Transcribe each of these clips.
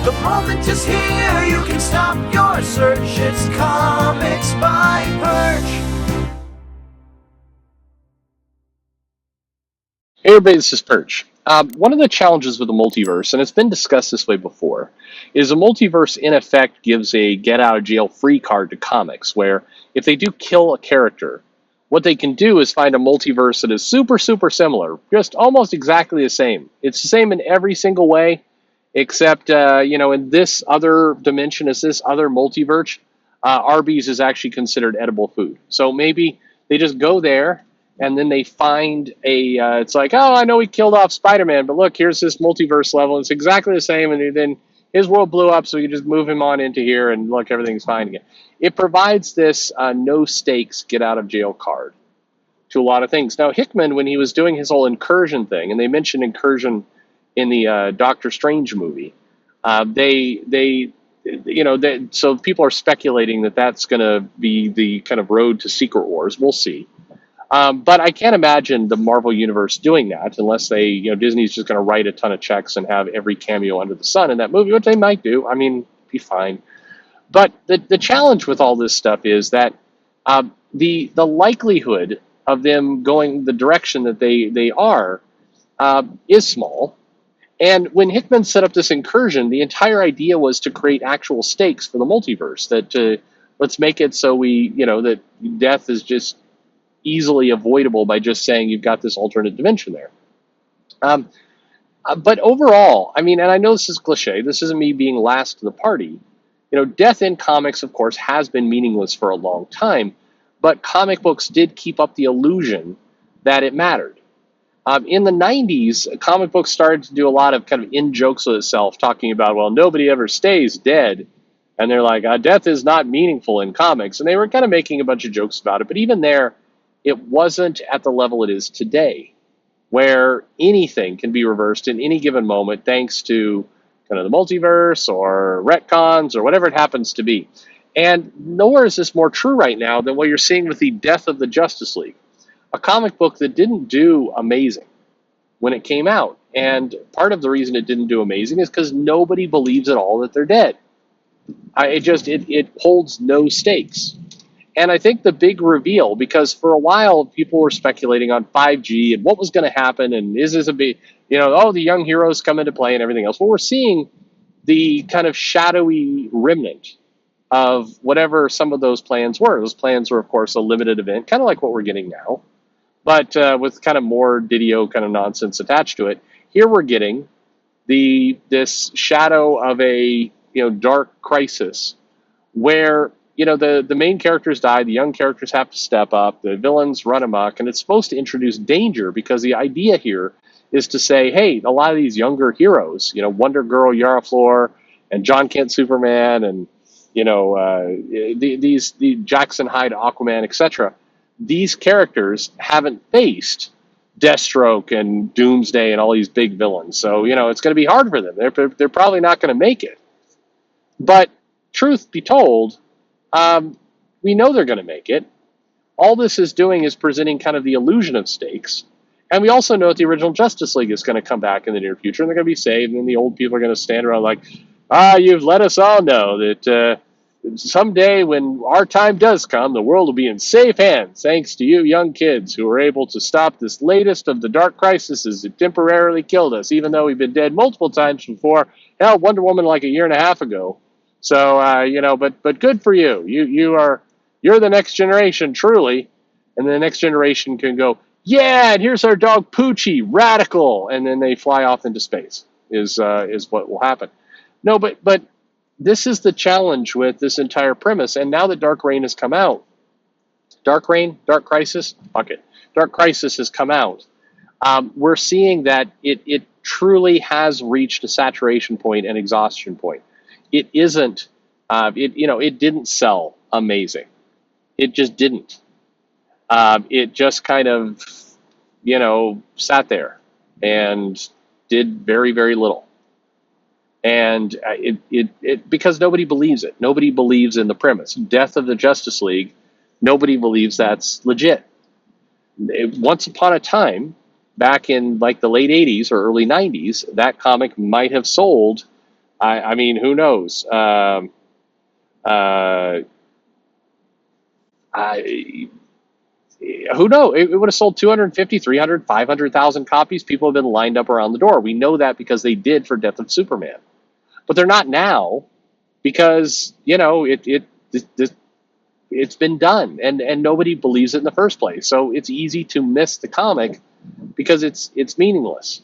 The moment is here, you can stop your search. It's Comics by Perch. Hey everybody, this is Perch. One of the challenges with the multiverse, and it's been discussed this way before, is a multiverse in effect gives a get out of jail free card to comics, where if they do kill a character, what they can do is find a multiverse that is super, super similar, just almost exactly the same. It's the same in every single way, except, in this other dimension, is this other multiverse, Arby's is actually considered edible food. So maybe they just go there and then they find it's like, oh, I know we killed off Spider-Man, but look, here's this multiverse level. It's exactly the same, and then his world blew up, so we can just move him on into here, and look, everything's fine again. It provides this no stakes, get out of jail card to a lot of things. Now, Hickman, when he was doing his whole incursion thing, and they mentioned incursion in the Doctor Strange movie, so people are speculating that that's going to be the kind of road to Secret Wars. We'll see. But I can't imagine the Marvel Universe doing that unless Disney's just going to write a ton of checks and have every cameo under the sun in that movie, which they might do. I mean, be fine. But the challenge with all this stuff is that the likelihood of them going the direction that they are is small. And when Hickman set up this incursion, the entire idea was to create actual stakes for the multiverse. That let's make it so that death is just easily avoidable by just saying you've got this alternate dimension there. But overall, I mean, and I know this is cliche, this isn't me being last to the party. Death in comics, of course, has been meaningless for a long time, but comic books did keep up the illusion that it mattered. In the 90s, comic books started to do a lot of kind of in-jokes with itself, talking about, well, nobody ever stays dead. And they're like, death is not meaningful in comics. And they were kind of making a bunch of jokes about it. But even there, it wasn't at the level it is today, where anything can be reversed in any given moment thanks to kind of the multiverse or retcons or whatever it happens to be. And nowhere is this more true right now than what you're seeing with the death of the Justice League, a comic book that didn't do amazing when it came out. And part of the reason it didn't do amazing is because nobody believes at all that they're dead. It holds no stakes. And I think the big reveal, because for a while people were speculating on 5G and what was going to happen, and is this the young heroes come into play and everything else. Well, we're seeing the kind of shadowy remnant of whatever some of those plans were. Those plans were, of course, a limited event, kind of like what we're getting now, but with kind of more Didio kind of nonsense attached to it. Here we're getting this shadow of a dark crisis where the main characters die, the young characters have to step up, the villains run amok, and it's supposed to introduce danger because the idea here is to say, hey, a lot of these younger heroes, Wonder Girl, Yara Flor, and John Kent Superman, and the Jackson Hyde Aquaman, etc. These characters haven't faced Deathstroke and Doomsday and all these big villains, so it's going to be hard for them. They're probably not going to make it. But truth be told, we know they're going to make it. All this is doing is presenting kind of the illusion of stakes. And we also know that the original Justice League is going to come back in the near future, and they're going to be saved, and then the old people are going to stand around like, you've let us all know that someday when our time does come, the world will be in safe hands, thanks to you young kids who were able to stop this latest of the dark crises that temporarily killed us, even though we've been dead multiple times before. Hell, Wonder Woman like a year and a half ago. So, but good for you. You're the next generation, truly. And the next generation can go, yeah, and here's our dog Poochie, radical. And then they fly off into space is what will happen. No, but this is the challenge with this entire premise. And now that Dark Reign has come out, Dark Crisis has come out. We're seeing that it truly has reached a saturation point and exhaustion point. It isn't, it didn't sell amazing. It just didn't. It just kind of, sat there and did very, very little. And it because nobody believes it. Nobody believes in the premise. Death of the Justice League, nobody believes that's legit. Once upon a time, back in like the late 80s or early 90s, that comic might have sold I mean, who knows? I, who knows? It would have sold 250, 300, 500,000 copies. People have been lined up around the door. We know that because they did for Death of Superman. But they're not now because, it's been done and nobody believes it in the first place. So it's easy to miss the comic because it's meaningless.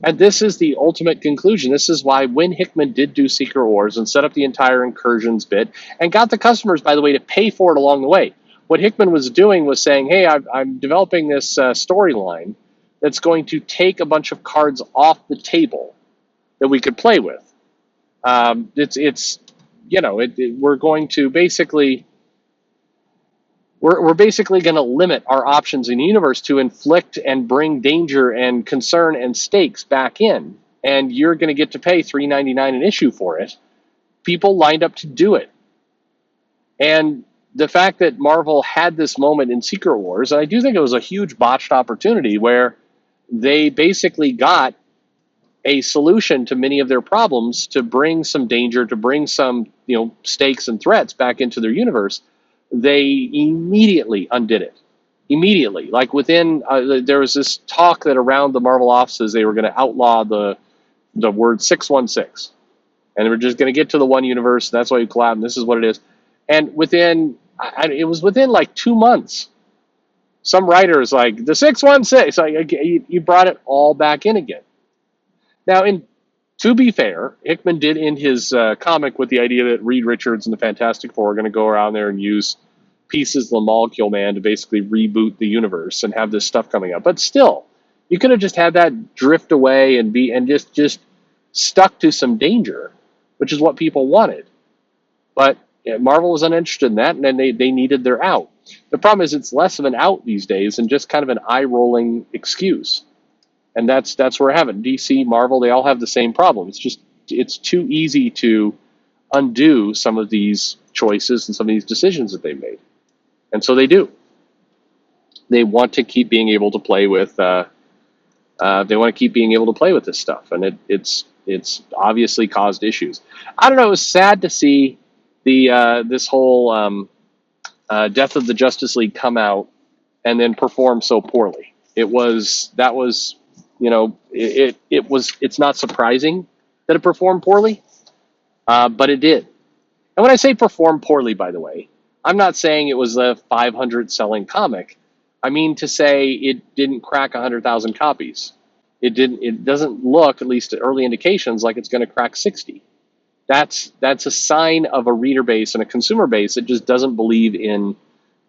And this is the ultimate conclusion. This is why when Hickman did do Secret Wars and set up the entire incursions bit and got the customers, by the way, to pay for it along the way, what Hickman was doing was saying, hey, I'm developing this storyline that's going to take a bunch of cards off the table that we could play with. We're going to basically we're basically going to limit our options in the universe to inflict and bring danger and concern and stakes back in, and you're going to get to pay $3.99 an issue for it. People lined up to do it, and the fact that Marvel had this moment in Secret Wars, I do think it was a huge botched opportunity where they basically got a solution to many of their problems to bring some danger, to bring some stakes and threats back into their universe. They immediately undid it. Immediately, like within, there was this talk that around the Marvel offices they were going to outlaw the word 616, and they were just going to get to the one universe. That's why you collab. And this is what it is. And it was within like 2 months. Some writers like the 616. Like you brought it all back in again. Now, to be fair, Hickman did end his comic with the idea that Reed Richards and the Fantastic Four are going to go around there and use pieces of the Molecule Man to basically reboot the universe and have this stuff coming up. But still, you could have just had that drift away and just stuck to some danger, which is what people wanted. But Marvel was uninterested in that, and then they needed their out. The problem is it's less of an out these days and just kind of an eye-rolling excuse. And that's where we're having DC, Marvel, they all have the same problem. It's too easy to undo some of these choices and some of these decisions that they made. And so they do. They want to keep being able to play with this stuff, and it's obviously caused issues. I don't know, it was sad to see this whole Death of the Justice League come out and then perform so poorly. It's not surprising that it performed poorly, but it did. And when I say perform poorly, by the way, I'm not saying it was a 500 selling comic. I mean to say it didn't crack 100,000 copies. It doesn't look, at least at early indications, like it's going to crack 60. That's a sign of a reader base and a consumer base that just doesn't believe in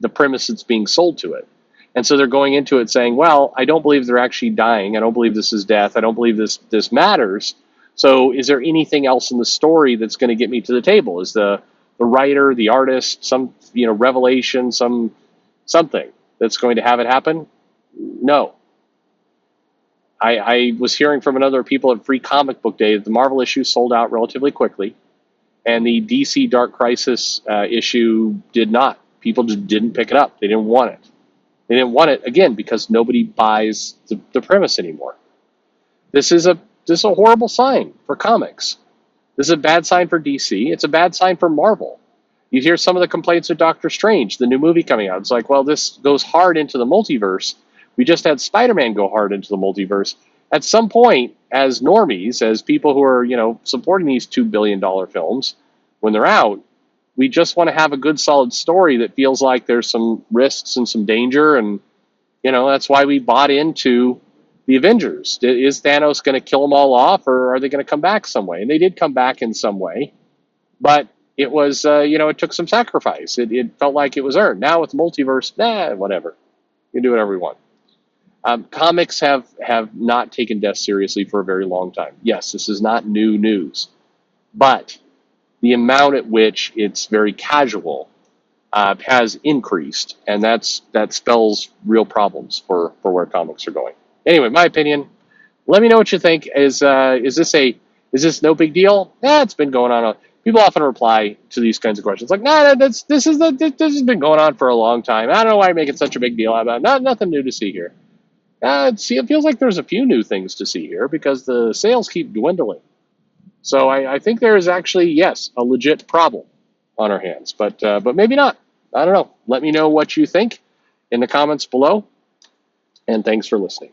the premise that's being sold to it. And so they're going into it saying, well, I don't believe they're actually dying. I don't believe this is death. I don't believe this matters. So is there anything else in the story that's going to get me to the table? Is the writer, the artist, some revelation, something that's going to have it happen? No. I was hearing from another people at Free Comic Book Day that the Marvel issue sold out relatively quickly, and the DC Dark Crisis issue did not. People just didn't pick it up. They didn't want it. They didn't want it, again, because nobody buys the premise anymore. This is a horrible sign for comics. This is a bad sign for DC. It's a bad sign for Marvel. You hear some of the complaints of Doctor Strange, the new movie coming out. It's like, well, this goes hard into the multiverse. We just had Spider-Man go hard into the multiverse. At some point, as normies, as people who are, supporting these $2 billion films, when they're out, we just want to have a good, solid story that feels like there's some risks and some danger. And, that's why we bought into the Avengers. Is Thanos going to kill them all off, or are they going to come back some way? And they did come back in some way. But it was, it took some sacrifice. It felt like it was earned. Now with multiverse, whatever. You can do whatever you want. Comics have not taken death seriously for a very long time. Yes, this is not new news. But the amount at which it's very casual has increased, and that spells real problems for where comics are going. Anyway, my opinion. Let me know what you think. Is this no big deal? It's been going on. People often reply to these kinds of questions like, this has been going on for a long time. I don't know why you're making such a big deal about it. Nothing new to see here. It feels like there's a few new things to see here because the sales keep dwindling. So I think there is actually, yes, a legit problem on our hands, but maybe not. I don't know. Let me know what you think in the comments below, and thanks for listening.